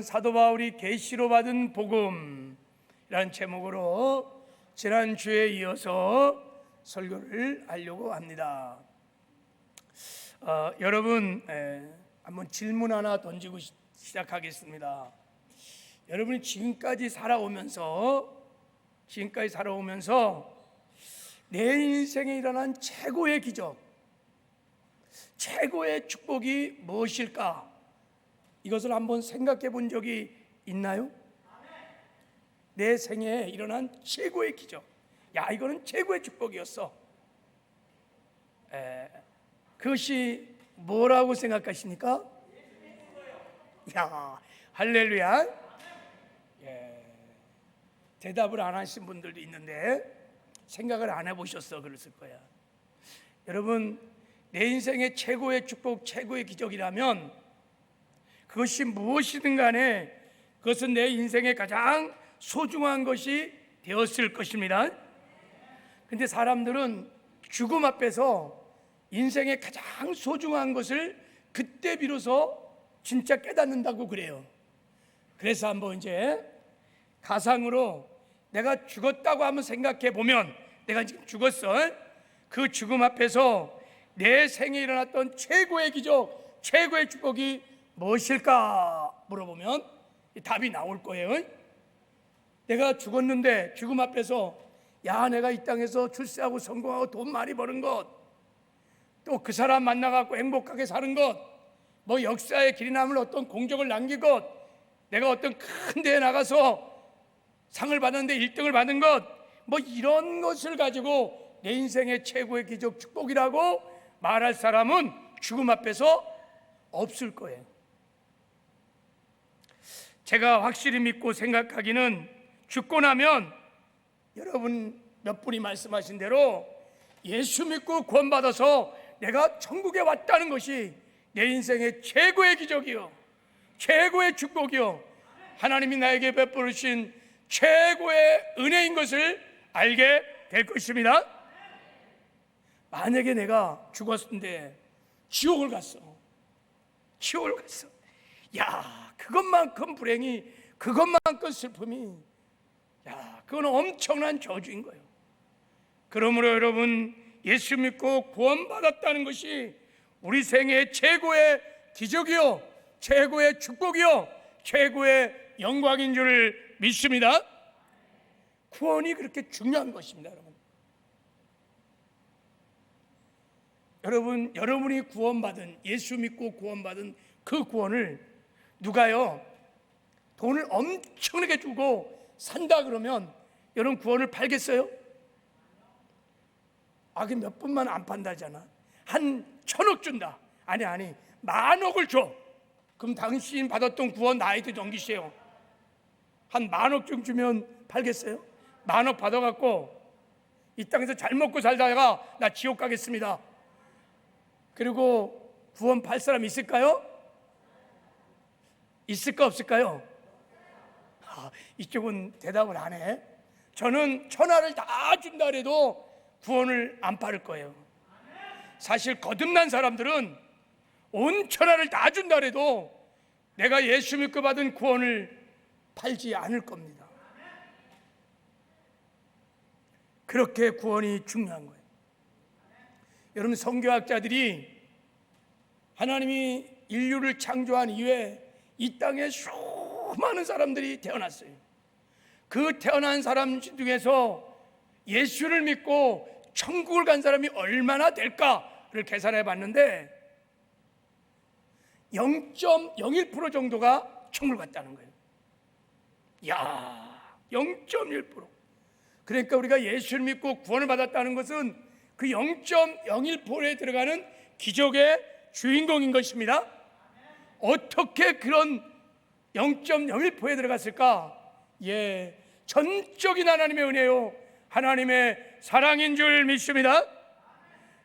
사도 바울이 계시로 받은 복음이라는 제목으로 지난주에 이어서 설교를 하려고 합니다. 여러분, 한번 질문 하나 던지고 시작하겠습니다. 여러분이 지금까지 살아오면서 내 인생에 일어난 최고의 기적, 최고의 축복이 무엇일까? 이것을 한번 생각해 본 적이 있나요? 내 생에 일어난 최고의 기적, 이거는 최고의 축복이었어. 그것이 뭐라고 생각하십니까? 할렐루야. 대답을 안 하신 분들도 있는데 생각을 안 해보셨어 그랬을 거야. 여러분, 내 인생의 최고의 축복, 최고의 기적이라면 그것이 무엇이든 간에 그것은 내 인생의 가장 소중한 것이 되었을 것입니다. 근데 사람들은 죽음 앞에서 인생의 가장 소중한 것을 그때 비로소 진짜 깨닫는다고 그래요. 그래서 한번 이제 가상으로 내가 죽었다고 한번 생각해 보면, 내가 지금 죽었어. 그 죽음 앞에서 내 생에 일어났던 최고의 기적, 최고의 축복이 무엇일까 물어보면 답이 나올 거예요. 내가 죽었는데 죽음 앞에서 내가 이 땅에서 출세하고 성공하고 돈 많이 버는 것, 또 그 사람 만나갖고 행복하게 사는 것, 뭐 역사의 길이 남을 어떤 공적을 남긴 것, 내가 어떤 큰 데에 나가서 상을 받았는데 1등을 받은 것, 뭐 이런 것을 가지고 내 인생의 최고의 기적, 축복이라고 말할 사람은 죽음 앞에서 없을 거예요. 제가 확실히 믿고 생각하기는 죽고 나면 여러분 몇 분이 말씀하신 대로 예수 믿고 구원받아서 내가 천국에 왔다는 것이 내 인생의 최고의 기적이요, 최고의 축복이요, 하나님이 나에게 베푸신 최고의 은혜인 것을 알게 될 것입니다. 만약에 내가 죽었는데 지옥을 갔어. 그것만큼 불행이, 그것만큼 슬픔이, 그건 엄청난 저주인 거예요. 그러므로 여러분, 예수 믿고 구원받았다는 것이 우리 생애의 최고의 기적이요, 최고의 축복이요, 최고의 영광인 줄 믿습니다. 구원이 그렇게 중요한 것입니다. 여러분이 구원받은, 예수 믿고 구원받은 그 구원을 누가요 돈을 엄청나게 주고 산다 그러면 여러분 구원을 팔겠어요? 그 몇 분만 안 판다잖아. 한 1,000억 준다. 아니 10,000억을 줘. 그럼 당신 받았던 구원 나이도 넘기세요. 한 10,000억쯤 주면 팔겠어요? 10,000억 받아갖고 이 땅에서 잘 먹고 살다가 나 지옥 가겠습니다. 그리고 구원 팔 사람 있을까요? 있을까 없을까요? 이쪽은 대답을 안 해. 저는 1,000,000을 다 준다 해도 구원을 안 팔을 거예요. 사실 거듭난 사람들은 온 1,000,000을 다 준다 해도 내가 예수 믿고 받은 구원을 팔지 않을 겁니다. 그렇게 구원이 중요한 거예요. 여러분, 선교학자들이 하나님이 인류를 창조한 이후에 이 땅에 수많은 사람들이 태어났어요. 그 태어난 사람 중에서 예수를 믿고 천국을 간 사람이 얼마나 될까를 계산해 봤는데 0.01% 정도가 천국을 갔다는 거예요. 0.1%. 그러니까 우리가 예수를 믿고 구원을 받았다는 것은 그 0.01%에 들어가는 기적의 주인공인 것입니다. 어떻게 그런 0.01%에 들어갔을까? 전적인 하나님의 은혜요, 하나님의 사랑인 줄 믿습니다.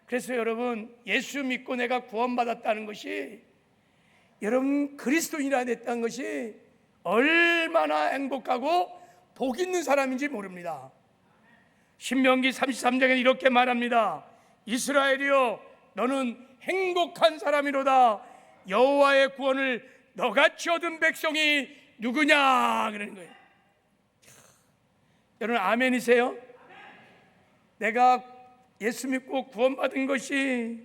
그래서 여러분, 예수 믿고 내가 구원받았다는 것이, 여러분 그리스도인이라 됐다는 것이 얼마나 행복하고 복 있는 사람인지 모릅니다. 신명기 33장에 이렇게 말합니다. 이스라엘이여, 너는 행복한 사람이로다. 여호와의 구원을 너같이 얻은 백성이 누구냐 그러는 거예요. 여러분 아멘이세요? 내가 예수 믿고 구원받은 것이,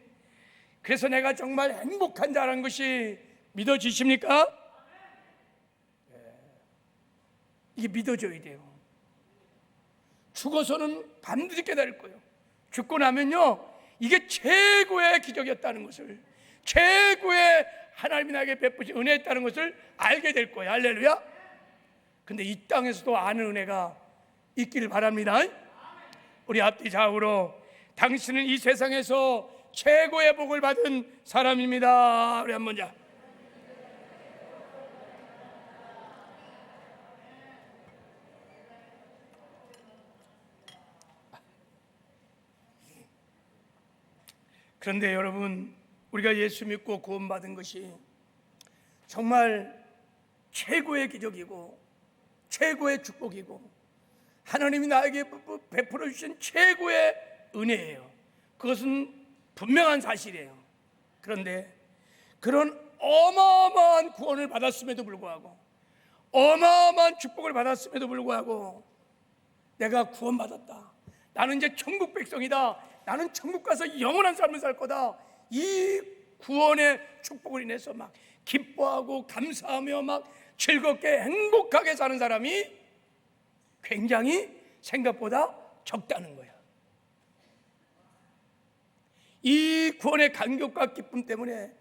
그래서 내가 정말 행복한 자라는 것이 믿어지십니까? 이게 믿어져야 돼요. 죽어서는 반드시 깨달을 거예요. 죽고 나면요, 이게 최고의 기적이었다는 것을, 최고의 하나님이 나에게 베푸신 은혜였다는 것을 알게 될 거예요. 할렐루야. 근데 이 땅에서도 아는 은혜가 있기를 바랍니다. 우리 앞뒤 좌우로 당신은 이 세상에서 최고의 복을 받은 사람입니다. 우리 한번 자. 그런데 여러분, 우리가 예수 믿고 구원받은 것이 정말 최고의 기적이고 최고의 축복이고 하나님이 나에게 베풀어 주신 최고의 은혜예요. 그것은 분명한 사실이에요. 그런데 그런 어마어마한 구원을 받았음에도 불구하고, 어마어마한 축복을 받았음에도 불구하고, 내가 구원받았다, 나는 이제 천국 백성이다, 나는 천국 가서 영원한 삶을 살 거다, 이 구원의 축복을 인해서 막 기뻐하고 감사하며 막 즐겁게 행복하게 사는 사람이 굉장히 생각보다 적다는 거야. 이 구원의 감격과 기쁨 때문에,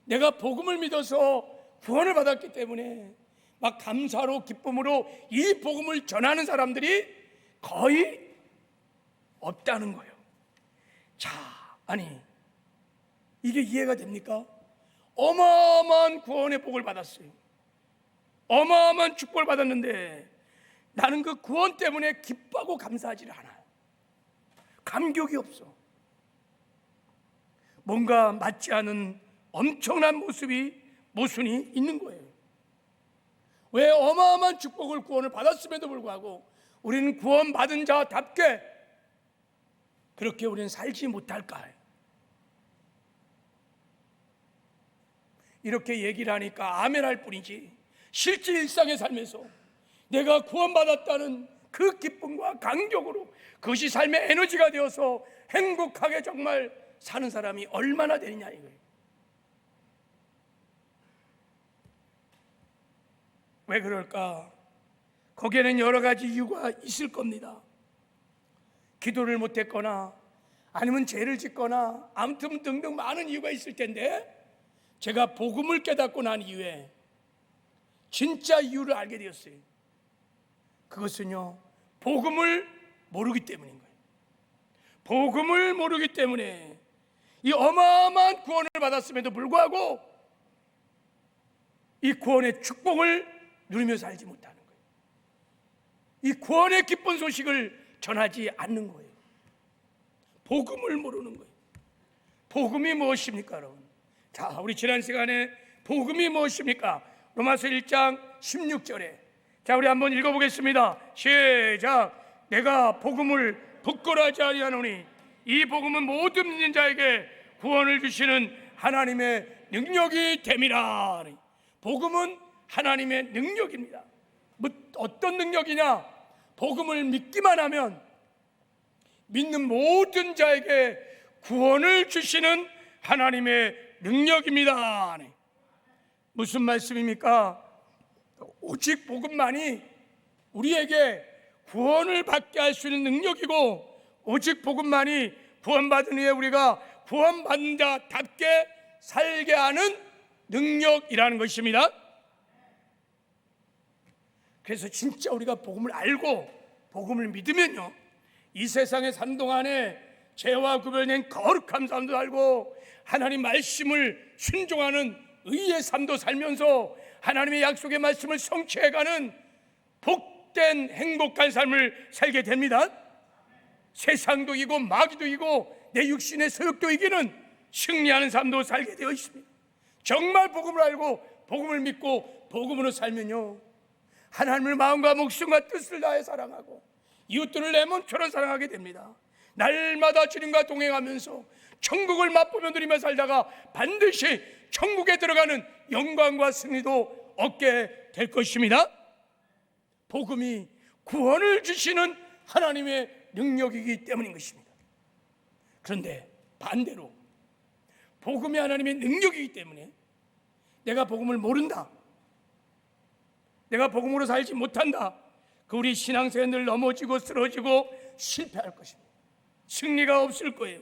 내가 복음을 믿어서 구원을 받았기 때문에 막 감사로 기쁨으로 이 복음을 전하는 사람들이 거의 없다는 거예요. 자, 아니 이게 이해가 됩니까? 어마어마한 구원의 복을 받았어요. 어마어마한 축복을 받았는데 나는 그 구원 때문에 기뻐하고 감사하지를 않아요. 감격이 없어. 뭔가 맞지 않은 엄청난 모순이 있는 거예요. 왜 어마어마한 축복을, 구원을 받았음에도 불구하고 우리는 구원받은 자답게 그렇게 우리는 살지 못할까? 이렇게 얘기를 하니까 아멘할 뿐이지, 실제 일상의 삶에서 내가 구원받았다는 그 기쁨과 감격으로 그것이 삶의 에너지가 되어서 행복하게 정말 사는 사람이 얼마나 되느냐 이거예요. 왜 그럴까? 거기에는 여러 가지 이유가 있을 겁니다. 기도를 못했거나 아니면 죄를 짓거나 아무튼 등등 많은 이유가 있을 텐데, 제가 복음을 깨닫고 난 이후에 진짜 이유를 알게 되었어요. 그것은요, 복음을 모르기 때문인 거예요. 복음을 모르기 때문에 이 어마어마한 구원을 받았음에도 불구하고 이 구원의 축복을 누리며 살지 못하는 거예요. 이 구원의 기쁜 소식을 전하지 않는 거예요. 복음을 모르는 거예요. 복음이 무엇입니까, 여러분? 자, 우리 지난 시간에 복음이 무엇입니까? 로마서 1장 16절에, 자, 우리 한번 읽어보겠습니다. 시작. 내가 복음을 부끄러워하지 아니하노니 이 복음은 모든 믿는 자에게 구원을 주시는 하나님의 능력이 됨이라. 복음은 하나님의 능력입니다. 어떤 능력이냐? 복음을 믿기만 하면 믿는 모든 자에게 구원을 주시는 하나님의 능력입니다. 무슨 말씀입니까? 오직 복음만이 우리에게 구원을 받게 할 수 있는 능력이고, 오직 복음만이 구원받은 후에 우리가 구원받는 자답게 살게 하는 능력이라는 것입니다. 그래서 진짜 우리가 복음을 알고 복음을 믿으면요, 이 세상에 사는 동안에 죄와 구별된 거룩한 삶도 살고 하나님 말씀을 순종하는 의의 삶도 살면서 하나님의 약속의 말씀을 성취해가는 복된 행복한 삶을 살게 됩니다. 세상도 이기고 마귀도 이기고 내 육신의 소욕도 이기는 승리하는 삶도 살게 되어 있습니다. 정말 복음을 알고 복음을 믿고 복음으로 살면요, 하나님을 마음과 목숨과 뜻을 다해 사랑하고 이웃들을 내 몸처럼 사랑하게 됩니다. 날마다 주님과 동행하면서 천국을 맛보며 누리며 살다가 반드시 천국에 들어가는 영광과 승리도 얻게 될 것입니다. 복음이 구원을 주시는 하나님의 능력이기 때문인 것입니다. 그런데 반대로 복음이 하나님의 능력이기 때문에 내가 복음을 모른다, 내가 복음으로 살지 못한다, 그 우리 신앙생활 늘 넘어지고 쓰러지고 실패할 것입니다. 승리가 없을 거예요.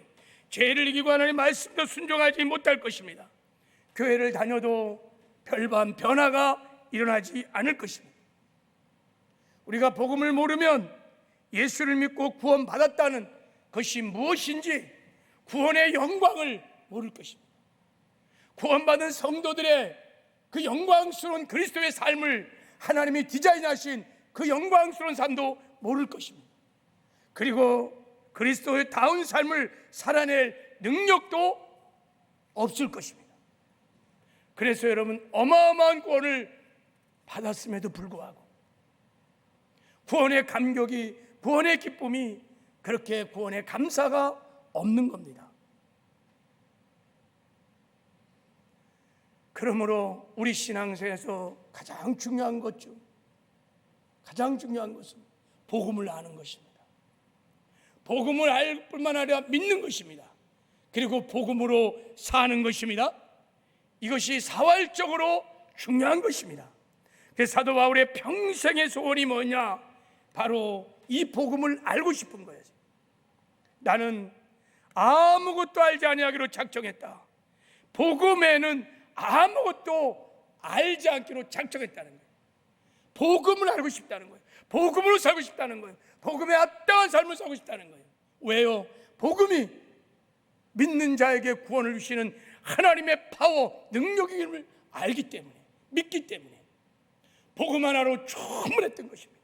죄를 이기고 하나님의 말씀도 순종하지 못할 것입니다. 교회를 다녀도 별반 변화가 일어나지 않을 것입니다. 우리가 복음을 모르면 예수를 믿고 구원받았다는 것이 무엇인지, 구원의 영광을 모를 것입니다. 구원받은 성도들의 그 영광스러운 그리스도의 삶을 하나님이 디자인하신 그 영광스러운 삶도 모를 것입니다. 그리고 그리스도의 다운 삶을 살아낼 능력도 없을 것입니다. 그래서 여러분, 어마어마한 구원을 받았음에도 불구하고 구원의 감격이, 구원의 기쁨이, 그렇게 구원의 감사가 없는 겁니다. 그러므로 우리 신앙생에서 가장 중요한 것은 복음을 아는 것입니다. 복음을 알 뿐만 아니라 믿는 것입니다. 그리고 복음으로 사는 것입니다. 이것이 사활적으로 중요한 것입니다. 그래서 사도 바울의 평생의 소원이 뭐냐? 바로 이 복음을 알고 싶은 거예요. 나는 아무것도 알지 아니하기로 작정했다. 복음에는 아무것도 알지 않기로 작정했다는 거예요. 복음을 알고 싶다는 거예요. 복음으로 살고 싶다는 거예요. 복음에 합당한 삶을 살고 싶다는 거예요. 왜요? 복음이 믿는 자에게 구원을 주시는 하나님의 파워, 능력임을 알기 때문에, 믿기 때문에 복음 하나로 충분했던 것입니다.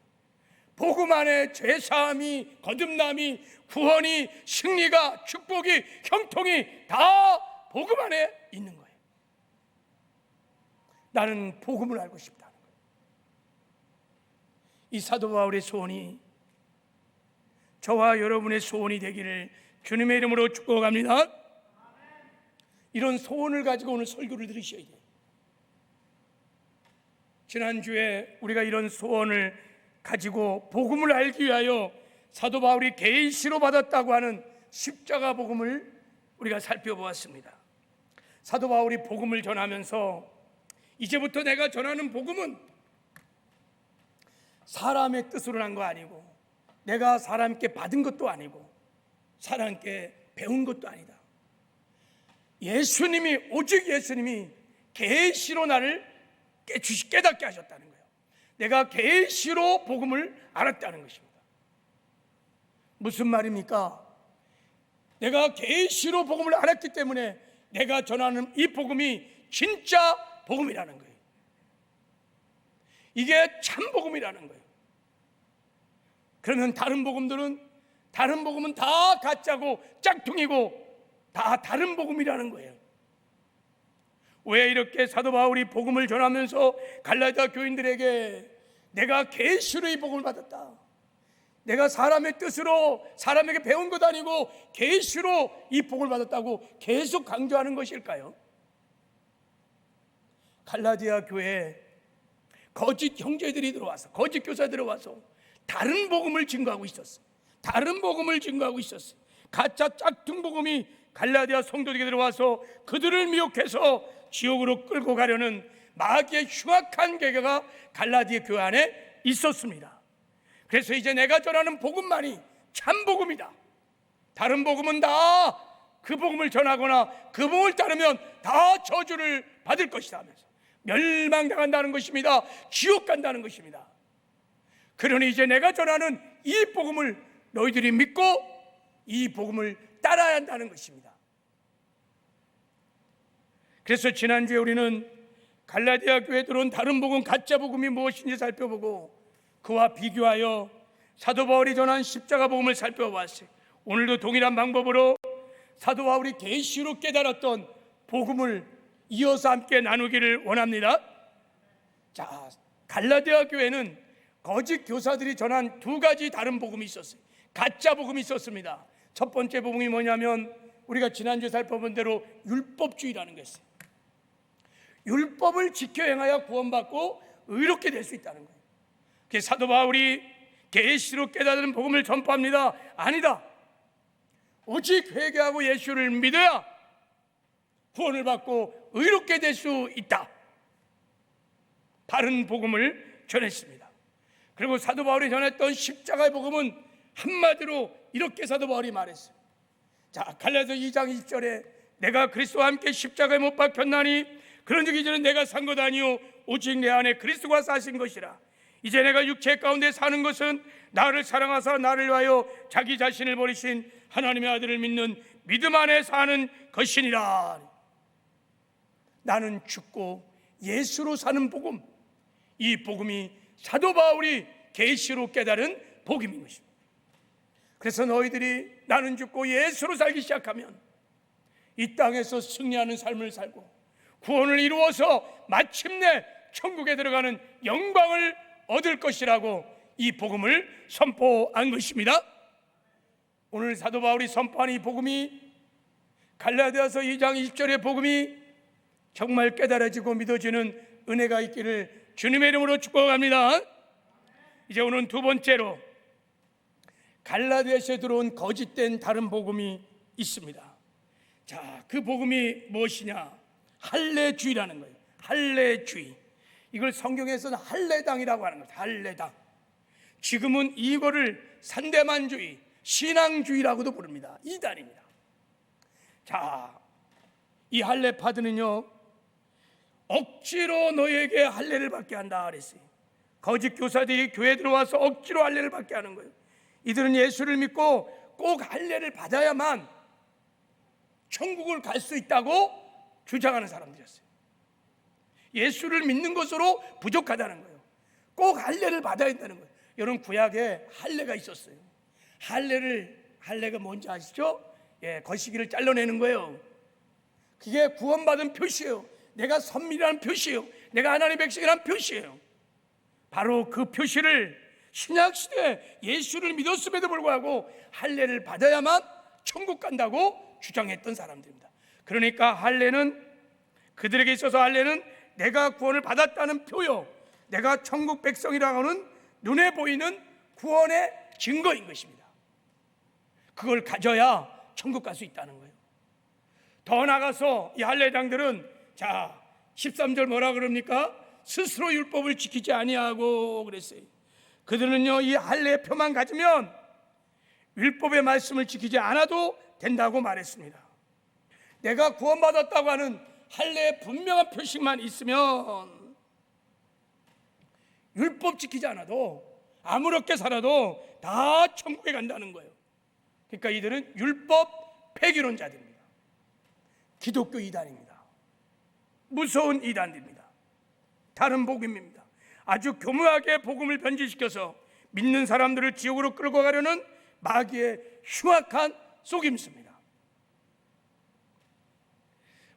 복음 안에 죄사함이, 거듭남이, 구원이, 승리가, 축복이, 형통이 다 복음 안에 있는 거예요. 나는 복음을 알고 싶다는 거예요. 이 사도 바울의 소원이 저와 여러분의 소원이 되기를 주님의 이름으로 축복합니다. 이런 소원을 가지고 오늘 설교를 들으셔야 돼요. 지난주에 우리가 이런 소원을 가지고 복음을 알기 위하여 사도 바울이 계시로 받았다고 하는 십자가 복음을 우리가 살펴보았습니다. 사도 바울이 복음을 전하면서 이제부터 내가 전하는 복음은 사람의 뜻으로 난 거 아니고, 내가 사람께 받은 것도 아니고, 사람께 배운 것도 아니다. 예수님이, 오직 예수님이 계시로 나를 깨닫게 하셨다는 거예요. 내가 계시로 복음을 알았다는 것입니다. 무슨 말입니까? 내가 계시로 복음을 알았기 때문에 내가 전하는 이 복음이 진짜 복음이라는 거예요. 이게 참 복음이라는 거예요. 그러면 다른 복음은 다 가짜고 짝퉁이고 다 다른 복음이라는 거예요. 왜 이렇게 사도 바울이 복음을 전하면서 갈라디아 교인들에게 내가 계시로 이 복음을 받았다, 내가 사람의 뜻으로 사람에게 배운 것 아니고 계시로 이 복음을 받았다고 계속 강조하는 것일까요? 갈라디아 교회에 거짓 형제들이 들어와서, 거짓 교사들이 들어와서 다른 복음을 증거하고 있었어요. 가짜 짝퉁 복음이 갈라디아 성도들에게 들어와서 그들을 미혹해서 지옥으로 끌고 가려는 마귀의 흉악한 계획가 갈라디아 교회 안에 있었습니다. 그래서 이제 내가 전하는 복음만이 참 복음이다. 다른 복음은 다 그 복음을 전하거나 그 복음을 따르면 다 저주를 받을 것이다 하면서 멸망당한다는 것입니다. 지옥 간다는 것입니다. 그러니 이제 내가 전하는 이 복음을 너희들이 믿고 이 복음을 따라야 한다는 것입니다. 그래서 지난주에 우리는 갈라디아 교회에 들어온 다른 복음, 가짜 복음이 무엇인지 살펴보고 그와 비교하여 사도 바울이 전한 십자가 복음을 살펴봤어요. 오늘도 동일한 방법으로 사도 바울이 계시로 깨달았던 복음을 이어서 함께 나누기를 원합니다. 자, 갈라디아 교회는 거짓 교사들이 전한 두 가지 다른 복음이 있었어요. 가짜 복음이 있었습니다. 첫 번째 복음이 뭐냐면 우리가 지난주에 살펴본 대로 율법주의라는 것이었어요. 율법을 지켜 행하여 구원받고 의롭게 될 수 있다는 거예요. 그래서 사도 바울이 계시로 깨닫는 복음을 전파합니다. 아니다. 오직 회개하고 예수를 믿어야 구원을 받고 의롭게 될 수 있다. 바른 복음을 전했습니다. 그리고 사도 바울이 전했던 십자가의 복음은 한마디로 이렇게 사도 바울이 말했어요. 자, 갈라디아서 2장 20절에 내가 그리스도와 함께 십자가에 못 박혔나니 그런즉 이제는 내가 산 것 아니요 오직 내 안에 그리스도가 사신 것이라. 이제 내가 육체 가운데 사는 것은 나를 사랑하사 나를 위하여 자기 자신을 버리신 하나님의 아들을 믿는 믿음 안에 사는 것이니라. 나는 죽고 예수로 사는 복음, 이 복음이 사도 바울이 계시로 깨달은 복음인 것입니다. 그래서 너희들이 나는 죽고 예수로 살기 시작하면 이 땅에서 승리하는 삶을 살고 구원을 이루어서 마침내 천국에 들어가는 영광을 얻을 것이라고 이 복음을 선포한 것입니다. 오늘 사도 바울이 선포한 이 복음이 갈라디아서 2장 20절의 복음이 정말 깨달아지고 믿어지는 은혜가 있기를 주님의 이름으로 축복합니다. 이제 오늘 두 번째로 갈라디아서에 들어온 거짓된 다른 복음이 있습니다. 자, 그 복음이 무엇이냐? 할례주의라는 거예요. 할례주의. 이걸 성경에서는 할례당이라고 하는 거예요. 할례당. 지금은 이거를 산대만주의, 신앙주의라고도 부릅니다. 이단입니다. 자, 이 할례파들은요 억지로 너에게 할례를 받게 한다 그랬어요. 거짓 교사들이 교회에 들어와서 억지로 할례를 받게 하는 거예요. 이들은 예수를 믿고 꼭 할례를 받아야만 천국을 갈 수 있다고 주장하는 사람들이었어요. 예수를 믿는 것으로 부족하다는 거예요. 꼭 할례를 받아야 된다는 거예요. 여러분, 구약에 할례가 있었어요. 할례가 뭔지 아시죠? 거시기를 잘라내는 거예요. 그게 구원받은 표시예요. 내가 선민이라는 표시예요. 내가 하나님의 백성이라는 표시예요. 바로 그 표시를 신약시대에 예수를 믿었음에도 불구하고 할례를 받아야만 천국 간다고 주장했던 사람들입니다. 그러니까 할례는, 그들에게 있어서 할례는 내가 구원을 받았다는 표요, 내가 천국 백성이라고 하는 눈에 보이는 구원의 증거인 것입니다. 그걸 가져야 천국 갈 수 있다는 거예요. 더 나가서 이 할례당들은, 자 13절 뭐라 그럽니까? 스스로 율법을 지키지 아니하고 그랬어요. 그들은요 이 할례의 표만 가지면 율법의 말씀을 지키지 않아도 된다고 말했습니다. 내가 구원받았다고 하는 할례의 분명한 표식만 있으면 율법 지키지 않아도 아무렇게 살아도 다 천국에 간다는 거예요. 그러니까 이들은 율법 폐기론자들입니다. 기독교 이단입니다. 무서운 이단입니다. 다른 복음입니다. 아주 교묘하게 복음을 변질시켜서 믿는 사람들을 지옥으로 끌고 가려는 마귀의 흉악한 속임수입니다.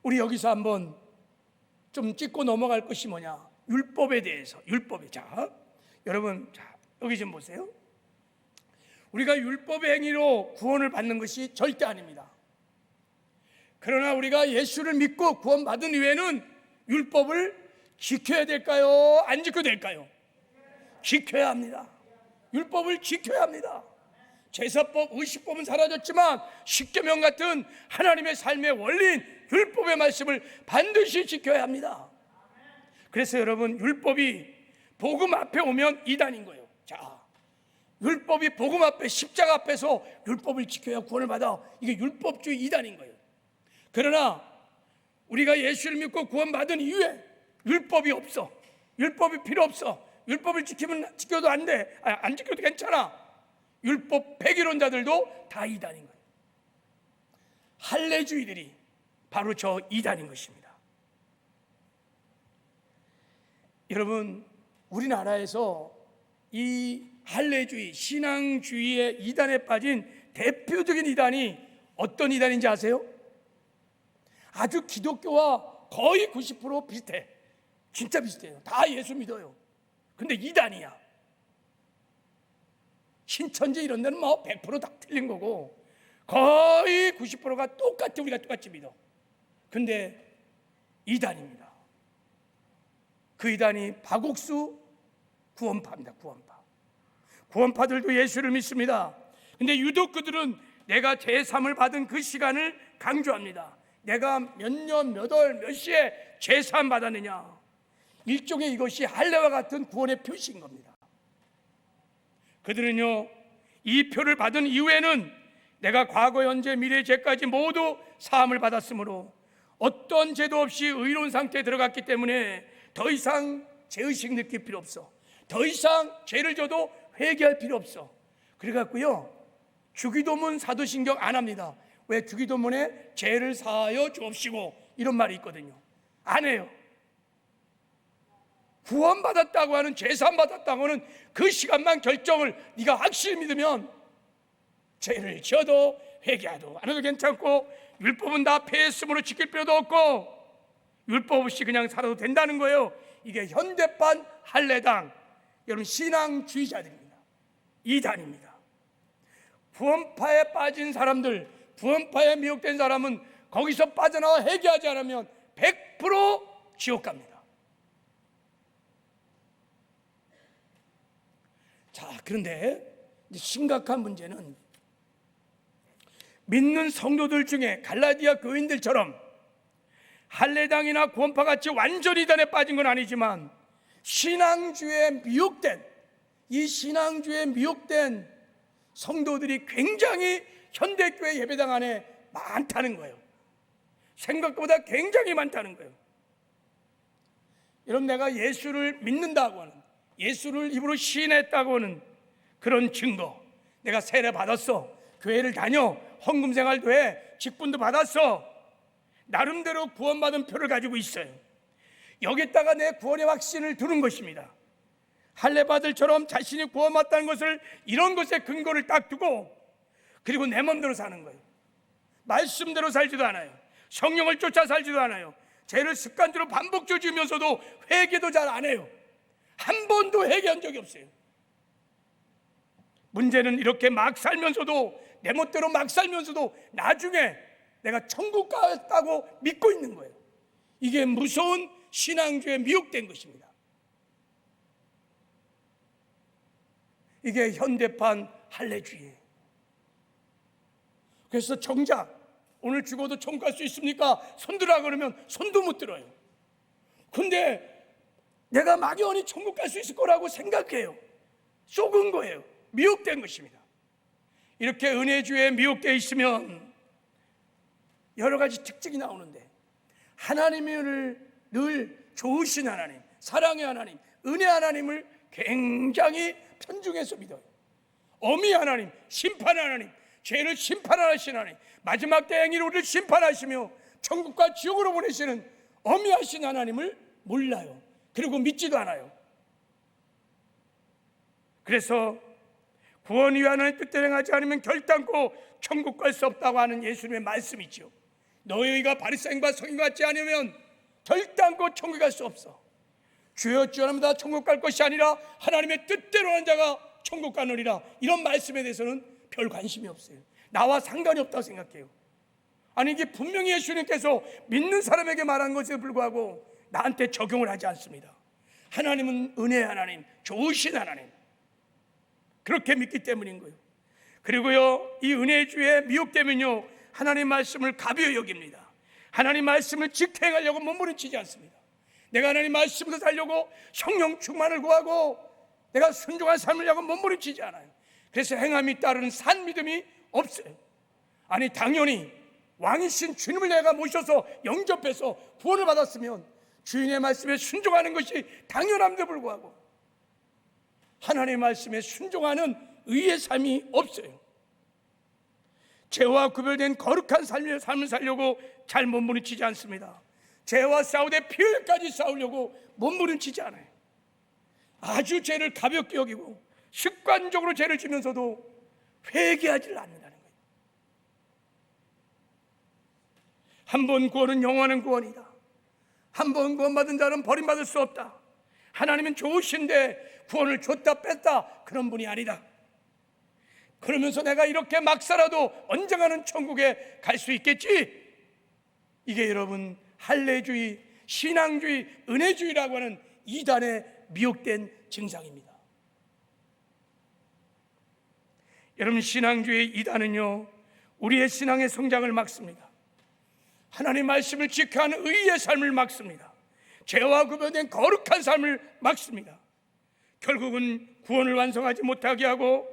우리 여기서 한번 좀 짚고 넘어갈 것이 뭐냐? 율법에 대해서. 율법에. 자, 여러분, 자, 여기 좀 보세요. 우리가 율법의 행위로 구원을 받는 것이 절대 아닙니다. 그러나 우리가 예수를 믿고 구원받은 이후에는 율법을 지켜야 될까요? 안 지켜야 될까요? 지켜야 합니다. 율법을 지켜야 합니다. 제사법, 의식법은 사라졌지만 십계명 같은 하나님의 삶의 원리인 율법의 말씀을 반드시 지켜야 합니다. 그래서 여러분, 율법이 복음 앞에 오면 이단인 거예요. 자, 율법이 복음 앞에, 십자가 앞에서 율법을 지켜야 구원을 받아. 이게 율법주의 이단인 거예요. 그러나 우리가 예수를 믿고 구원받은 이후에 율법이 없어, 율법이 필요 없어, 율법을 지켜도 안 돼, 안 지켜도 괜찮아, 율법 폐기론자들도 다 이단인 거예요. 할례주의들이 바로 저 이단인 것입니다. 여러분, 우리나라에서 이 할례주의, 신앙주의의 이단에 빠진 대표적인 이단이 어떤 이단인지 아세요? 아주 기독교와 거의 90% 비슷해. 진짜 비슷해요. 다 예수 믿어요. 근데 이단이야. 신천지 이런 데는 뭐 100% 다 틀린 거고 거의 90%가 우리가 똑같이 믿어. 근데 이단입니다. 그 이단이 박옥수 구원파입니다. 구원파들도 예수를 믿습니다. 근데 유독 그들은 내가 제3을 받은 그 시간을 강조합니다. 내가 몇 년, 몇 월, 몇 시에 제3 받았느냐. 일종의 이것이 할례와 같은 구원의 표시인 겁니다. 그들은요, 이 표를 받은 이후에는 내가 과거, 현재, 미래, 죄까지 모두 사함을 받았으므로 어떤 죄도 없이 의로운 상태에 들어갔기 때문에 더 이상 죄의식 느낄 필요 없어. 더 이상 죄를 져도 회개할 필요 없어. 그래갖고요, 주기도문 사도신경 안 합니다. 왜? 주기도문에 죄를 사하여 주옵시고 이런 말이 있거든요. 안 해요. 구원받았다고 하는, 죄사함 받았다고 하는 그 시간만 결정을 네가 확실히 믿으면 죄를 지어도 회개하도 안 해도 괜찮고, 율법은 다 폐했으므로 지킬 필요도 없고 율법 없이 그냥 살아도 된다는 거예요. 이게 현대판 할례당, 여러분 신앙주의자들입니다. 이단입니다. 구원파에 빠진 사람들, 구원파에 미혹된 사람은 거기서 빠져나와 회개하지 않으면 100% 지옥 갑니다. 자, 그런데 심각한 문제는 믿는 성도들 중에 갈라디아 교인들처럼 할례당이나 구원파 같이 완전히 이단에 빠진 건 아니지만 신앙주의에 미혹된, 이 신앙주의에 미혹된 성도들이 굉장히 현대교회 예배당 안에 많다는 거예요. 생각보다 굉장히 많다는 거예요. 여러분, 내가 예수를 믿는다고 하는, 예수를 입으로 시인했다고 하는 그런 증거, 내가 세례 받았어, 교회를 다녀, 헌금 생활도 해, 직분도 받았어, 나름대로 구원받은 표를 가지고 있어요. 여기다가 내 구원의 확신을 두는 것입니다. 할례바들처럼 자신이 구원받았다는 것을, 이런 것에 근거를 딱 두고, 그리고 내 맘대로 사는 거예요. 말씀대로 살지도 않아요. 성령을 쫓아 살지도 않아요. 죄를 습관적으로 반복적으로 지으면서도 회개도 잘 안 해요. 한 번도 회개한 적이 없어요. 문제는 이렇게 막 살면서도, 내 멋대로 막 살면서도 나중에 내가 천국 갔다고 믿고 있는 거예요. 이게 무서운 신앙주의에 미혹된 것입니다. 이게 현대판 할례주의예요. 그래서 정작 오늘 죽어도 천국 갈 수 있습니까? 손들어 그러면 손도 못 들어요. 근데 내가 막연히 천국 갈 수 있을 거라고 생각해요. 속은 거예요. 미혹된 것입니다. 이렇게 은혜주의에 미혹되어 있으면 여러 가지 특징이 나오는데, 하나님을 늘 좋으신 하나님, 사랑의 하나님, 은혜 하나님을 굉장히 편중해서 믿어요. 어미 하나님, 심판 하나님, 죄를 심판하시는 하나님, 마지막 때 행위로 우리를 심판하시며 천국과 지옥으로 보내시는 어미하신 하나님을 몰라요. 그리고 믿지도 않아요. 그래서 구원 위에 하나님의 뜻대로 행하지 않으면 결단코 천국 갈 수 없다고 하는 예수님의 말씀이죠. 너희가 바리새인과 성인 같지 않으면 결단코 천국 갈 수 없어. 주여 주여 하면 다 천국 갈 것이 아니라 하나님의 뜻대로 하는 자가 천국 가느니라. 이런 말씀에 대해서는 별 관심이 없어요. 나와 상관이 없다고 생각해요. 아니, 이게 분명히 예수님께서 믿는 사람에게 말한 것에 불구하고 나한테 적용을 하지 않습니다. 하나님은 은혜의 하나님, 좋으신 하나님, 그렇게 믿기 때문인 거예요. 그리고요, 이 은혜주의에 미혹되면요, 하나님 말씀을 가벼이 여깁니다. 하나님 말씀을 직행하려고 몸부림치지 않습니다. 내가 하나님 말씀으로 살려고 성령 충만을 구하고 내가 순종한 삶을 하고 몸부림치지 않아요. 그래서 행함이 따르는 산 믿음이 없어요. 아니, 당연히 왕이신 주님을 내가 모셔서 영접해서 구원을 받았으면 주인의 말씀에 순종하는 것이 당연함에도 불구하고 하나님의 말씀에 순종하는 의의 삶이 없어요. 죄와 구별된 거룩한 삶을 살려고 잘 몸부림치지 않습니다. 죄와 싸우되 피 흘려까지 싸우려고 몸부림치지 않아요. 아주 죄를 가볍게 여기고 습관적으로 죄를 지면서도 회개하지를 않는다는 거예요. 한 번 구원은 영원한 구원이다. 한 번 구원받은 자는 버림받을 수 없다. 하나님은 좋으신데 구원을 줬다 뺐다 그런 분이 아니다. 그러면서 내가 이렇게 막 살아도 언젠가는 천국에 갈 수 있겠지. 이게 여러분 할례주의, 신앙주의, 은혜주의라고 하는 이단에 미혹된 증상입니다. 여러분, 신앙주의 이단은요, 우리의 신앙의 성장을 막습니다. 하나님 말씀을 지켜하는 의의 삶을 막습니다. 죄와 구별된 거룩한 삶을 막습니다. 결국은 구원을 완성하지 못하게 하고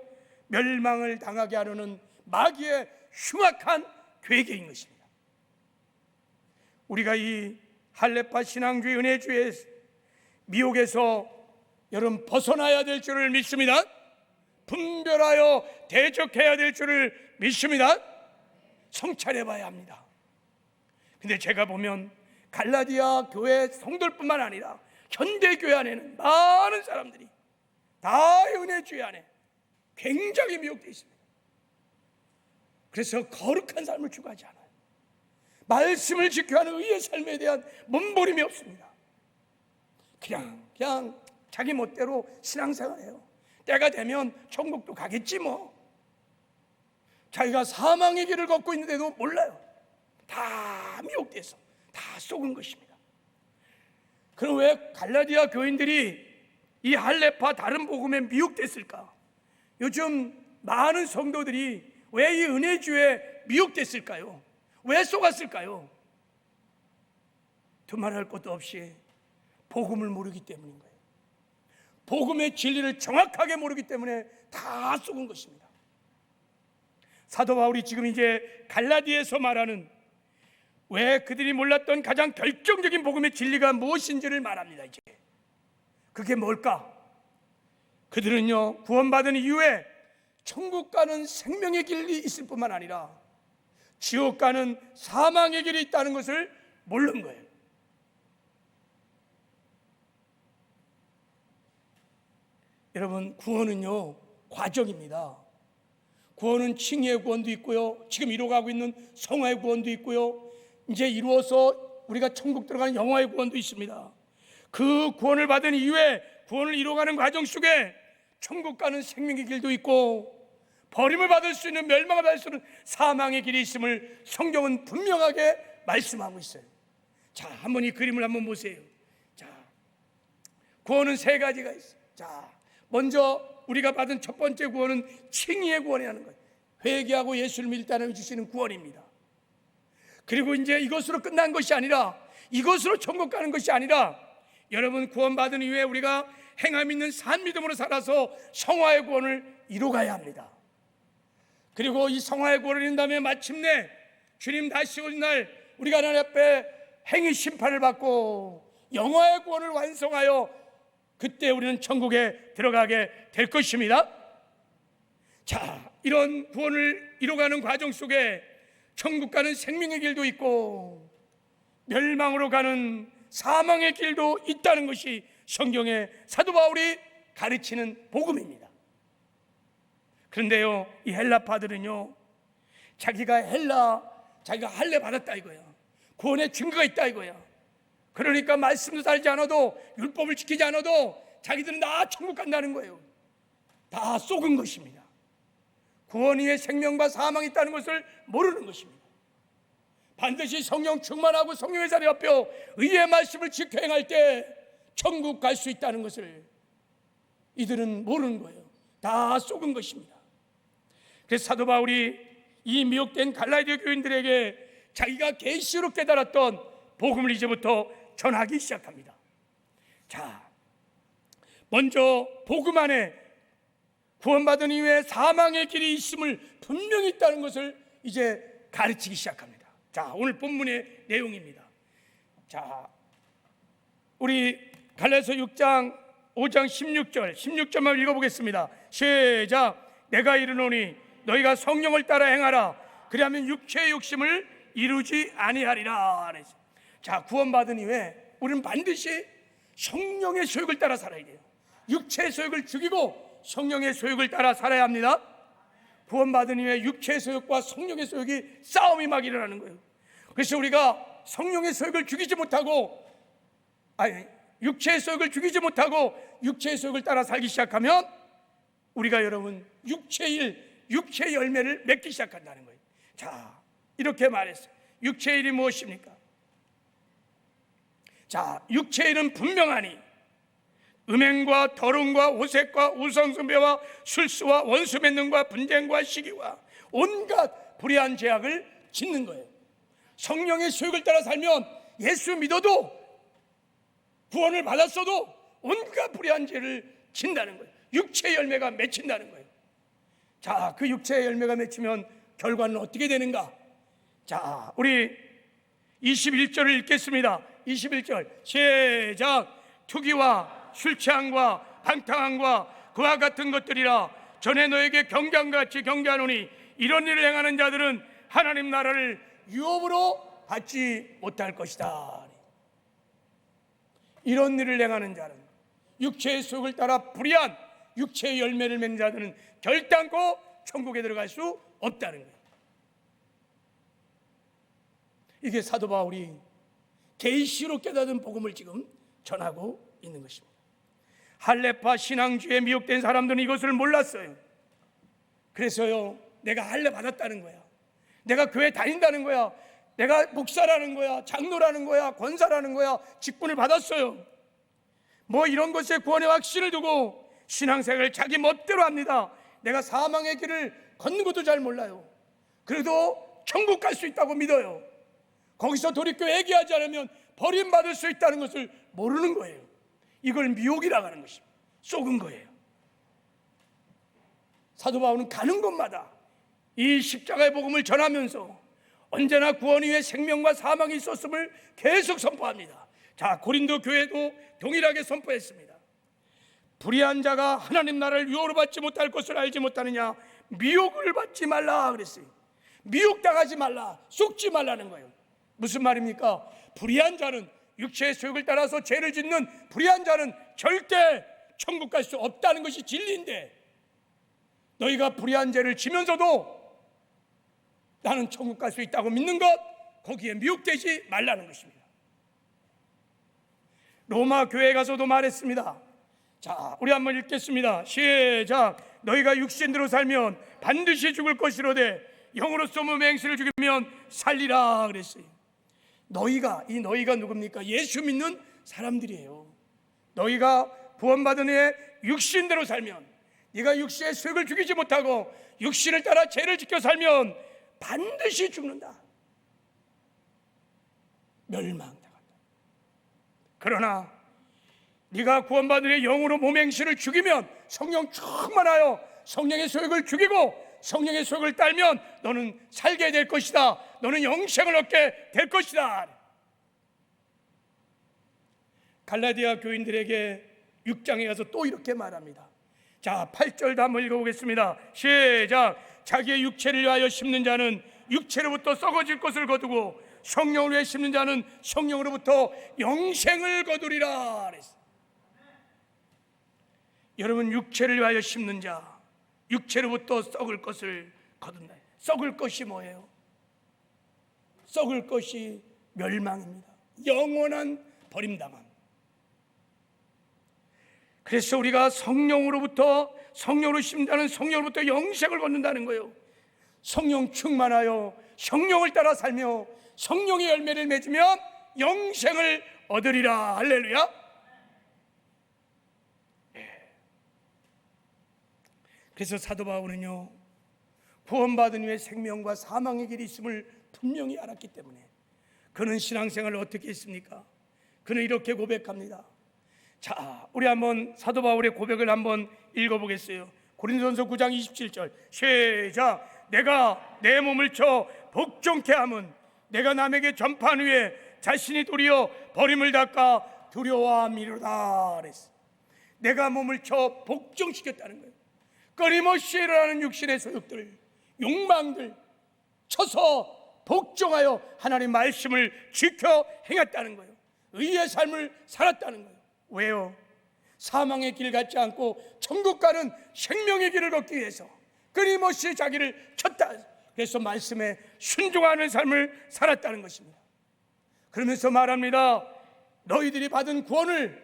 멸망을 당하게 하려는 마귀의 흉악한 계획인 것입니다. 우리가 이 할례파 신앙주의 은혜주의 미혹에서 여러분 벗어나야 될 줄을 믿습니다. 분별하여 대적해야 될 줄을 믿습니다. 성찰해 봐야 합니다. 근데 제가 보면 갈라디아 교회 성도들뿐만 아니라 현대교회 안에는 많은 사람들이 다 은혜주의 안에 굉장히 미혹되어 있습니다. 그래서 거룩한 삶을 추구하지 않아요. 말씀을 지켜야 하는 의의 삶에 대한 몸부림이 없습니다. 그냥 자기 멋대로 신앙생활해요. 때가 되면 천국도 가겠지 뭐. 자기가 사망의 길을 걷고 있는데도 몰라요. 다 미혹돼서 다 속은 것입니다. 그럼 왜 갈라디아 교인들이 이 할례파 다른 복음에 미혹됐을까? 요즘 많은 성도들이 왜 이 은혜주에 미혹됐을까요? 왜 속았을까요? 두말할 것도 없이 복음을 모르기 때문인 거예요. 복음의 진리를 정확하게 모르기 때문에 다 속은 것입니다. 사도 바울이 지금 이제 갈라디아에서 말하는 왜 그들이 몰랐던 가장 결정적인 복음의 진리가 무엇인지를 말합니다. 이제 그게 뭘까? 그들은요, 구원받은 이후에 천국 가는 생명의 길이 있을 뿐만 아니라 지옥 가는 사망의 길이 있다는 것을 모르는 거예요. 여러분, 구원은요 과정입니다. 구원은 칭의의 구원도 있고요, 지금 이루어가고 있는 성화의 구원도 있고요, 이제 이루어서 우리가 천국 들어가는 영화의 구원도 있습니다. 그 구원을 받은 이후에 구원을 이루어가는 과정 속에 천국 가는 생명의 길도 있고 버림을 받을 수 있는, 멸망을 받을 수 있는 사망의 길이 있음을 성경은 분명하게 말씀하고 있어요. 자, 한번 이 그림을 한번 보세요. 자, 구원은 세 가지가 있어요. 자, 먼저 우리가 받은 첫 번째 구원은 칭의의 구원이라는 거예요. 회개하고 예수를 믿을 때 주시는 구원입니다. 그리고 이제 이것으로 끝난 것이 아니라, 이것으로 천국 가는 것이 아니라, 여러분 구원받은 이후에 우리가 행함 있는 산 믿음으로 살아서 성화의 구원을 이루어가야 합니다. 그리고 이 성화의 구원을 이룬 다음에 마침내 주님 다시 오는 날 우리가 하나님 앞에 행위 심판을 받고 영화의 구원을 완성하여 그때 우리는 천국에 들어가게 될 것입니다. 자, 이런 구원을 이루어가는 과정 속에 천국 가는 생명의 길도 있고 멸망으로 가는 사망의 길도 있다는 것이 성경의 사도 바울이 가르치는 복음입니다. 그런데요, 이 헬라파들은요, 자기가 할례 받았다 이거야. 구원의 증거가 있다 이거야. 그러니까 말씀도 살지 않아도, 율법을 지키지 않아도 자기들은 다 천국 간다는 거예요. 다 속은 것입니다. 구원 이후에 생명과 사망이 있다는 것을 모르는 것입니다. 반드시 성령 충만하고 성령의 자리 앞에 의의 말씀을 지켜 행할 때 천국 갈 수 있다는 것을 이들은 모르는 거예요. 다 속은 것입니다. 그래서 사도 바울이 이 미혹된 갈라디아 교인들에게 자기가 계시로 깨달았던 복음을 이제부터 전하기 시작합니다. 자, 먼저 복음 안에 구원받은 이후에 사망의 길이 있음을 분명히 있다는 것을 이제 가르치기 시작합니다. 자, 오늘 본문의 내용입니다. 자, 우리 갈라디아서 6장 5장 16절만 읽어보겠습니다. 시작. 내가 이르노니 너희가 성령을 따라 행하라. 그리하면 육체의 욕심을 이루지 아니하리라. 자, 구원받은 이후에 우리는 반드시 성령의 소욕을 따라 살아야 돼요. 육체의 소욕을 죽이고 성령의 소욕을 따라 살아야 합니다. 구원받은 이후에 육체의 소욕과 성령의 소욕이 싸움이 막 일어나는 거예요. 그래서 우리가 성령의 소욕을 죽이지 못하고, 육체의 소욕을 죽이지 못하고 육체의 소욕을 따라 살기 시작하면 우리가 여러분 육체의 열매를 맺기 시작한다는 거예요. 자, 이렇게 말했어요. 육체의 일이 무엇입니까? 자, 육체의 일은 분명하니 음행과 더러움과 오색과 우상숭배와 술수와 원수 맺는과 분쟁과 시기와 온갖 불의한 죄악을 짓는 거예요. 성령의 소욕을 따라 살면 예수 믿어도 구원을 받았어도 온갖 불의한 죄를 짓는다는 거예요. 육체의 열매가 맺힌다는 거예요. 자, 그 육체의 열매가 맺히면 결과는 어떻게 되는가? 자, 우리 21절을 읽겠습니다. 21절 시작. 투기와 술 취함과 방탕함과 그와 같은 것들이라 전에 너에게 경계함같이 경계하노니 이런 일을 행하는 자들은 하나님 나라를 유업으로 받지 못할 것이다. 이런 일을 행하는 자는, 육체의 소욕을 따라 불의한 육체의 열매를 맺는 자들은 결단코 천국에 들어갈 수 없다는 거예요. 이게 사도 바울이 계시로 깨닫은 복음을 지금 전하고 있는 것입니다. 할례파 신앙주의에 미혹된 사람들은 이것을 몰랐어요. 그래서요, 내가 할례 받았다는 거야, 내가 교회 다닌다는 거야, 내가 목사라는 거야, 장로라는 거야, 권사라는 거야, 직분을 받았어요. 뭐 이런 것에 구원의 확신을 두고 신앙생활을 자기 멋대로 합니다. 내가 사망의 길을 걷는 것도 잘 몰라요. 그래도 천국 갈 수 있다고 믿어요. 거기서 돌이켜 회개하지 않으면 버림받을 수 있다는 것을 모르는 거예요. 이걸 미혹이라고 하는 것입니다. 속은 거예요. 사도 바울은 가는 곳마다 이 십자가의 복음을 전하면서 언제나 구원 위에 생명과 사망이 있었음을 계속 선포합니다. 자, 고린도 교회도 동일하게 선포했습니다. 불의한 자가 하나님 나라를 유업으로 받지 못할 것을 알지 못하느냐? 미혹을 받지 말라 그랬어요. 미혹당하지 말라, 속지 말라는 거예요. 무슨 말입니까? 불의한 자는, 육체의 소욕을 따라서 죄를 짓는 불의한 자는 절대 천국 갈 수 없다는 것이 진리인데, 너희가 불의한 죄를 지면서도 나는 천국 갈 수 있다고 믿는 것, 거기에 미혹되지 말라는 것입니다. 로마 교회에 가서도 말했습니다. 자, 우리 한번 읽겠습니다. 시작. 너희가 육신대로 살면 반드시 죽을 것이로되 영으로서 몸의 행실을 죽이면 살리라 그랬어요. 너희가, 이 너희가 누굽니까? 예수 믿는 사람들이에요. 너희가 구원받은 후에 육신대로 살면, 네가 육신의 소욕을 죽이지 못하고 육신을 따라 죄를 지켜 살면 반드시 죽는다, 멸망당한다. 그러나 네가 구원받은 후에 영으로 몸의 행실을 죽이면, 성령 충만하여 성령의 소욕을 죽이고 성령의 소욕을 따르면 너는 살게 될 것이다. 너는 영생을 얻게 될 것이다. 갈라디아 교인들에게 6장에 가서 또 이렇게 말합니다. 자, 8절도 한번 읽어보겠습니다. 시작. 자기의 육체를 위하여 심는 자는 육체로부터 썩어질 것을 거두고 성령을 위해 심는 자는 성령으로부터 영생을 거두리라 그랬어요. 여러분, 육체를 위하여 심는 자, 육체로부터 썩을 것을 거둔다. 썩을 것이 뭐예요? 썩을 것이 멸망입니다. 영원한 버림당함. 그래서 우리가 성령으로부터, 성령으로 심자는 성령으로부터 영생을 얻는다는 거예요. 성령 충만하여 성령을 따라 살며 성령의 열매를 맺으면 영생을 얻으리라. 할렐루야. 그래서 사도 바울은요, 구원받은 후에 생명과 사망의 길이 있음을 분명히 알았기 때문에 그는 신앙생활을 어떻게 했습니까? 그는 이렇게 고백합니다. 자, 우리 한번 사도 바울의 고백을 한번 읽어보겠어요. 고린도전서 9장 27절 시작. 내가 내 몸을 쳐 복종케 함은 내가 남에게 전파한 후에 자신이 도리어 버림을 닦아 두려워함이로다 그랬어. 내가 몸을 쳐 복종시켰다는 거예요. 끊임없이 일어나는 육신의 소욕들, 욕망들 쳐서 복종하여 하나님 말씀을 지켜 행했다는 거예요. 의의 삶을 살았다는 거예요. 왜요? 사망의 길 갖지 않고 천국 가는 생명의 길을 걷기 위해서 끊임없이 자기를 쳤다. 그래서 말씀에 순종하는 삶을 살았다는 것입니다. 그러면서 말합니다. 너희들이 받은 구원을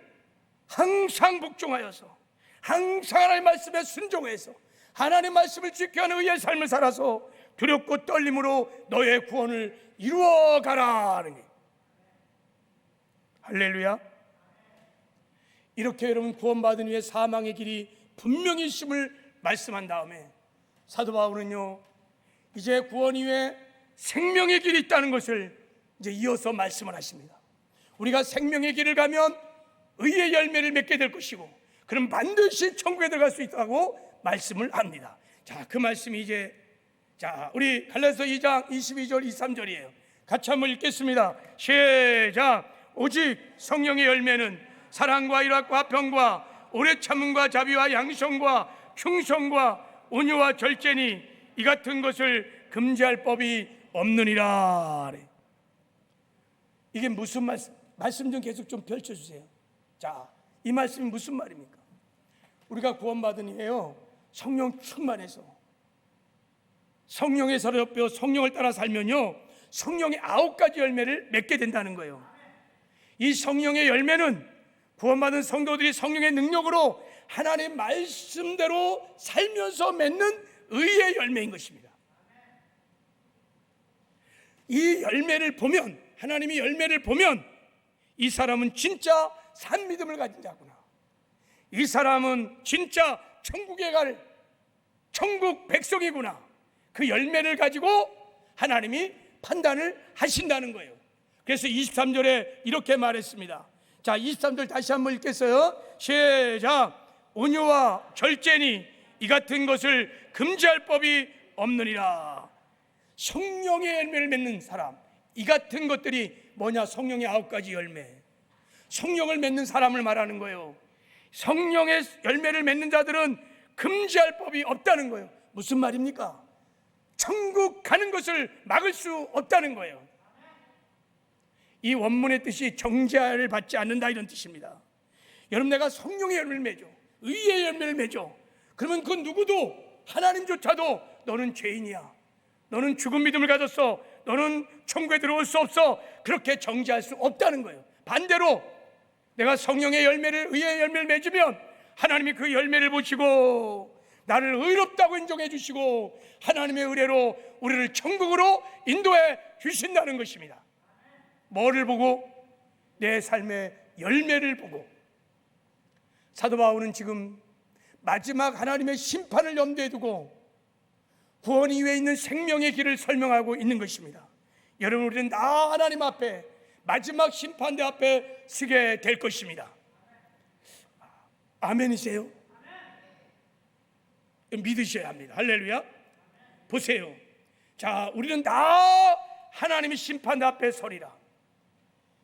항상 복종하여서, 항상 하나님 말씀에 순종해서 하나님 말씀을 지켜하는 의의 삶을 살아서 두렵고 떨림으로 너의 구원을 이루어가라 하는 게. 할렐루야. 이렇게 여러분 구원받은 후에 사망의 길이 분명히 있음을 말씀한 다음에 사도 바울은요, 이제 구원 이후에 생명의 길이 있다는 것을 이제 이어서 말씀을 하십니다. 우리가 생명의 길을 가면 의의 열매를 맺게 될 것이고, 그럼 반드시 천국에 들어갈 수 있다고 말씀을 합니다. 자, 그 말씀이 이제 우리 갈라디아서 2장 22절 23절이에요. 같이 한번 읽겠습니다. 시작. 오직 성령의 열매는 사랑과 일확과 평과 오래 참음과 자비와 양성과 충성과 온유와 절제니 이 같은 것을 금지할 법이 없느니라. 이게 무슨 말씀 좀 계속 좀 펼쳐주세요. 자, 이 말씀이 무슨 말입니까? 우리가 구원받은 이에요, 성령 충만해서 성령에 사로잡혀 성령을 따라 살면요, 성령의 9가지 열매를 맺게 된다는 거예요. 이 성령의 열매는 구원받은 성도들이 성령의 능력으로 하나님의 말씀대로 살면서 맺는 의의 열매인 것입니다. 이 열매를 보면, 하나님이 열매를 보면 이 사람은 진짜 산 믿음을 가진 자구나, 이 사람은 진짜 천국에 갈 천국 백성이구나, 그 열매를 가지고 하나님이 판단을 하신다는 거예요. 그래서 23절에 이렇게 말했습니다. 자, 23절 다시 한번 읽겠어요. 시작. 온유와 절제니 이 같은 것을 금지할 법이 없느니라. 성령의 열매를 맺는 사람, 이 같은 것들이 뭐냐? 성령의 9가지 열매, 성령을 맺는 사람을 말하는 거예요. 성령의 열매를 맺는 자들은 금지할 법이 없다는 거예요. 무슨 말입니까? 천국 가는 것을 막을 수 없다는 거예요. 이 원문의 뜻이 정죄를 받지 않는다, 이런 뜻입니다. 여러분, 내가 성령의 열매를 맺어, 의의 열매를 맺어, 그러면 그 누구도, 하나님조차도 너는 죄인이야, 너는 죽은 믿음을 가졌어, 너는 천국에 들어올 수 없어, 그렇게 정죄할 수 없다는 거예요. 반대로 내가 성령의 열매를, 의의 열매를 맺으면 하나님이 그 열매를 보시고 나를 의롭다고 인정해 주시고 하나님의 의뢰로 우리를 천국으로 인도해 주신다는 것입니다. 뭐를 보고? 내 삶의 열매를 보고. 사도 바울은 지금 마지막 하나님의 심판을 염두에 두고 구원 이후에 있는 생명의 길을 설명하고 있는 것입니다. 여러분, 우리는 다 하나님 앞에, 마지막 심판대 앞에 서게 될 것입니다. 아멘이세요? 믿으셔야 합니다. 할렐루야. 보세요. 자, 우리는 다 하나님의 심판대 앞에 서리라.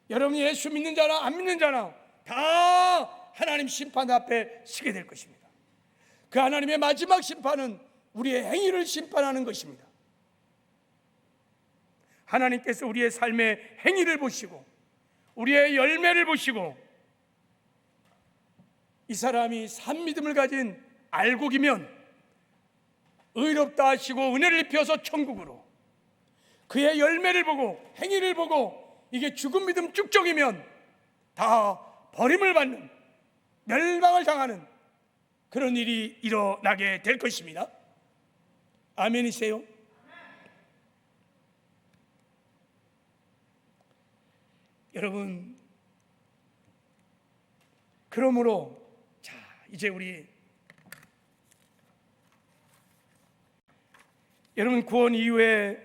여러분이 예수 믿는 자나 안 믿는 자나 다 하나님 심판 앞에 서게 될 것입니다. 그 하나님의 마지막 심판은 우리의 행위를 심판하는 것입니다. 하나님께서 우리의 삶의 행위를 보시고 우리의 열매를 보시고 이 사람이 산 믿음을 가진 알곡이면 의롭다 하시고 은혜를 입혀서 천국으로, 그의 열매를 보고 행위를 보고 이게 죽은 믿음 쭉정이면 다 버림을 받는, 멸망을 당하는 그런 일이 일어나게 될 것입니다. 아멘이세요? 여러분, 그러므로 자, 이제 우리 여러분 구원 이후에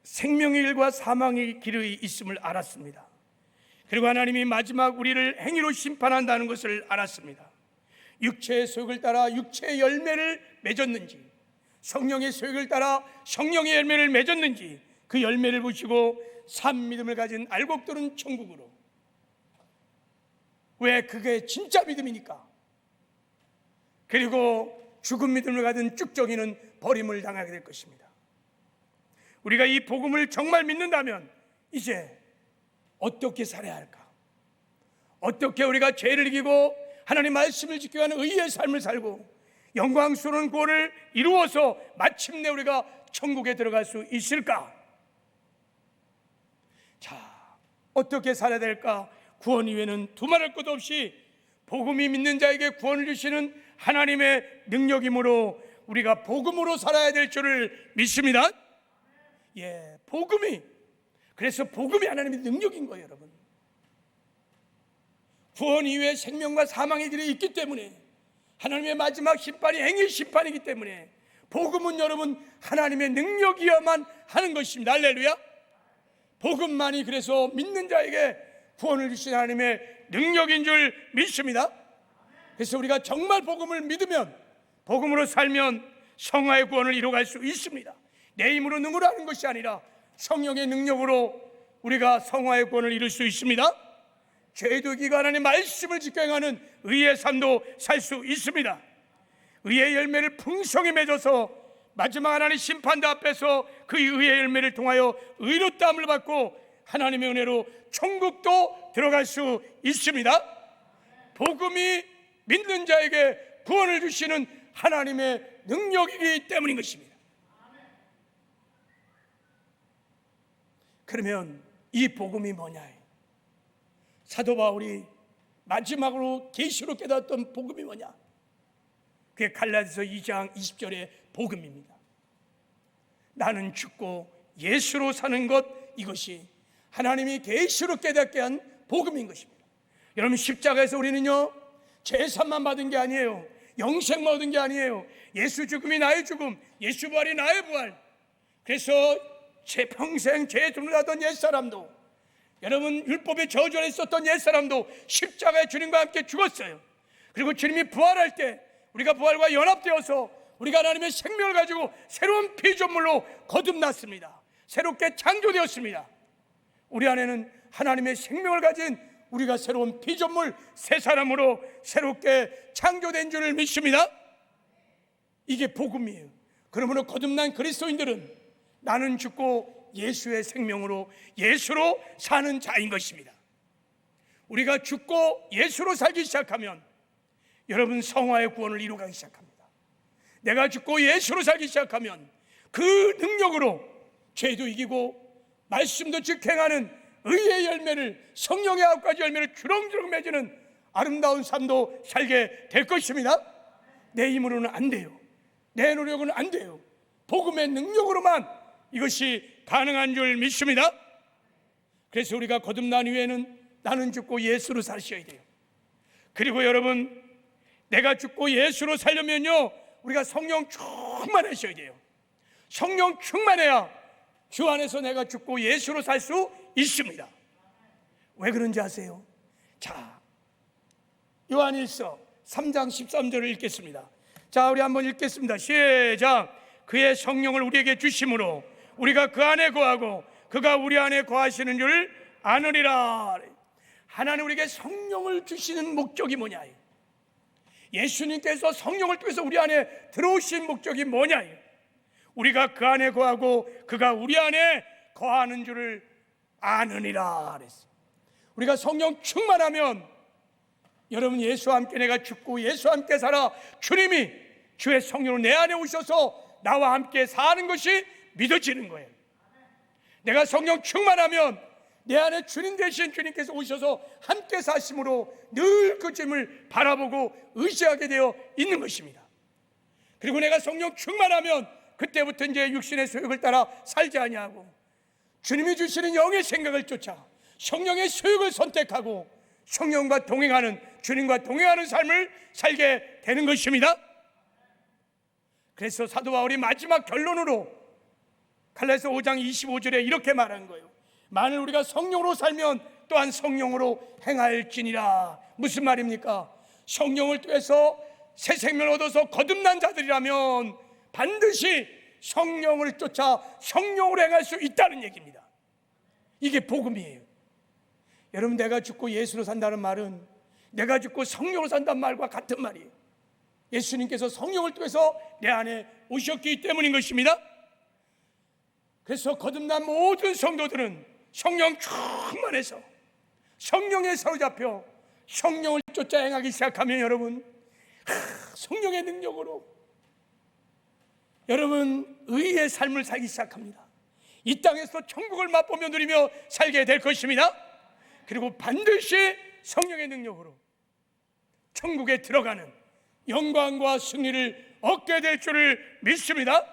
생명의 길과 사망의 길이 있음을 알았습니다. 그리고 하나님이 마지막 우리를 행위로 심판한다는 것을 알았습니다. 육체의 소욕을 따라 육체의 열매를 맺었는지, 성령의 소욕을 따라 성령의 열매를 맺었는지 그 열매를 보시고 산 믿음을 가진 알곡들은 천국으로. 왜? 그게 진짜 믿음이니까. 그리고 죽은 믿음을 가진 쭉정이는 버림을 당하게 될 것입니다. 우리가 이 복음을 정말 믿는다면 이제 어떻게 살아야 할까? 어떻게 우리가 죄를 이기고 하나님 말씀을 지켜가는 의의 삶을 살고 영광스러운 구원을 이루어서 마침내 우리가 천국에 들어갈 수 있을까? 자, 어떻게 살아야 될까? 구원 이후에는 두말할 것도 없이 복음이 믿는 자에게 구원을 주시는 하나님의 능력이므로 우리가 복음으로 살아야 될 줄을 믿습니다. 예, 복음이, 그래서 복음이 하나님의 능력인 거예요, 여러분. 구원 이후에 생명과 사망의 길이 있기 때문에, 하나님의 마지막 심판이 행위 심판이기 때문에 복음은 여러분 하나님의 능력이어야만 하는 것입니다. 할렐루야. 복음만이 그래서 믿는 자에게 구원을 주신 하나님의 능력인 줄 믿습니다. 그래서 우리가 정말 복음을 믿으면, 복음으로 살면 성화의 구원을 이루어갈 수 있습니다. 내 힘으로 능으로 하는 것이 아니라 성령의 능력으로 우리가 성화의 구원을 이룰 수 있습니다. 죄되기가 하나님의 말씀을 지켜 행하는 의의 삶도 살 수 있습니다. 의의 열매를 풍성히 맺어서 마지막 하나님 심판대 앞에서 그 의의 열매를 통하여 의롭다함을 받고 하나님의 은혜로 천국도 들어갈 수 있습니다. 복음이 믿는 자에게 구원을 주시는 하나님의 능력이기 때문인 것입니다. 그러면 이 복음이 뭐냐? 사도 바울이 마지막으로 계시로 깨닫던 복음이 뭐냐? 그게 갈라디아서 2장 20절의 복음입니다. 나는 죽고 예수로 사는 것, 이것이 하나님이 계시로 깨닫게 한 복음인 것입니다. 여러분, 십자가에서 우리는요 제사만 받은 게 아니에요. 영생만 얻은 게 아니에요. 예수 죽음이 나의 죽음, 예수 부활이 나의 부활. 그래서 제 평생 죄에 드러나던 옛사람도, 여러분 율법의 저주 안에 있었던 옛사람도 십자가의 주님과 함께 죽었어요. 그리고 주님이 부활할 때 우리가 부활과 연합되어서 우리가 하나님의 생명을 가지고 새로운 피조물로 거듭났습니다. 새롭게 창조되었습니다. 우리 안에는 하나님의 생명을 가진 우리가 새로운 피조물, 새 사람으로 새롭게 창조된 줄을 믿습니다. 이게 복음이에요. 그러므로 거듭난 그리스도인들은 나는 죽고 예수의 생명으로, 예수로 사는 자인 것입니다. 우리가 죽고 예수로 살기 시작하면 여러분 성화의 구원을 이루어가기 시작합니다. 내가 죽고 예수로 살기 시작하면 그 능력으로 죄도 이기고 말씀도 직행하는 의의 열매를, 성령의 9가지 열매를 주렁주렁 맺는 아름다운 삶도 살게 될 것입니다. 내 힘으로는 안 돼요. 내 노력은 안 돼요. 복음의 능력으로만 이것이 가능한 줄 믿습니다. 그래서 우리가 거듭난 이후에는 나는 죽고 예수로 사셔야 돼요. 그리고 여러분, 내가 죽고 예수로 살려면요 우리가 성령 충만하셔야 돼요. 성령 충만해야 주 안에서 내가 죽고 예수로 살 수 있습니다. 왜 그런지 아세요? 자, 요한일서 3장 13절을 읽겠습니다. 자, 우리 한번 읽겠습니다. 시작. 그의 성령을 우리에게 주심으로 우리가 그 안에 거하고 그가 우리 안에 거하시는 줄 아느니라. 하나님 우리에게 성령을 주시는 목적이 뭐냐? 예수님께서 성령을 통해서 우리 안에 들어오신 목적이 뭐냐? 우리가 그 안에 거하고 그가 우리 안에 거하는 줄을 아느니라 그랬어요. 우리가 성령 충만하면 여러분, 예수와 함께 내가 죽고 예수와 함께 살아 주님이 주의 성령으로 내 안에 오셔서 나와 함께 사는 것이 믿어지는 거예요. 내가 성령 충만하면 내 안에 주님 되신 주님께서 오셔서 함께 사심으로 늘 그 주님을 바라보고 의지하게 되어 있는 것입니다. 그리고 내가 성령 충만하면 그때부터 이제 육신의 소욕을 따라 살지 아니하고 주님이 주시는 영의 생각을 쫓아 성령의 소욕을 선택하고 성령과 동행하는, 주님과 동행하는 삶을 살게 되는 것입니다. 그래서 사도 바울이 마지막 결론으로 갈라디아서 5장 25절에 이렇게 말한 거예요. 만일 우리가 성령으로 살면 또한 성령으로 행할지니라. 무슨 말입니까? 성령을 통해서 새 생명을 얻어서 거듭난 자들이라면 반드시 성령을 쫓아 성령으로 행할 수 있다는 얘기입니다. 이게 복음이에요. 여러분, 내가 죽고 예수로 산다는 말은 내가 죽고 성령으로 산다는 말과 같은 말이에요. 예수님께서 성령을 통해서 내 안에 오셨기 때문인 것입니다. 그래서 거듭난 모든 성도들은 성령 충만해서 성령에 사로잡혀 성령을 쫓아 행하기 시작하면 여러분, 성령의 능력으로 여러분 의의 삶을 살기 시작합니다. 이 땅에서 천국을 맛보며 누리며 살게 될 것입니다. 그리고 반드시 성령의 능력으로 천국에 들어가는 영광과 승리를 얻게 될 줄을 믿습니다.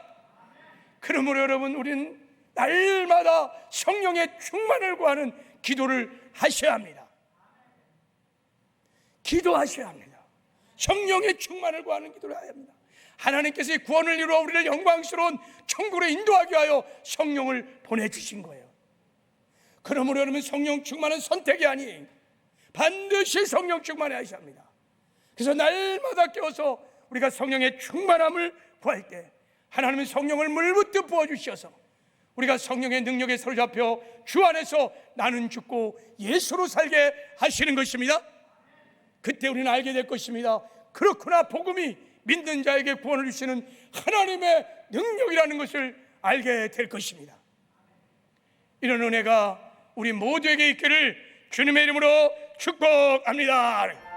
그러므로 여러분, 우리는 날마다 성령의 충만을 구하는 기도를 하셔야 합니다. 기도하셔야 합니다. 성령의 충만을 구하는 기도를 해야 합니다. 하나님께서 구원을 이루어 우리를 영광스러운 천국으로 인도하기 위하여 성령을 보내주신 거예요. 그러므로 여러분, 성령 충만은 선택이 아닌 반드시 성령 충만하셔야 합니다. 그래서 날마다 깨워서 우리가 성령의 충만함을 구할 때 하나님은 성령을 물붓듯 부어주셔서 우리가 성령의 능력에 사로잡혀 주 안에서 나는 죽고 예수로 살게 하시는 것입니다. 그때 우리는 알게 될 것입니다. 그렇구나, 복음이 믿는 자에게 구원을 주시는 하나님의 능력이라는 것을 알게 될 것입니다. 이런 은혜가 우리 모두에게 있기를 주님의 이름으로 축복합니다.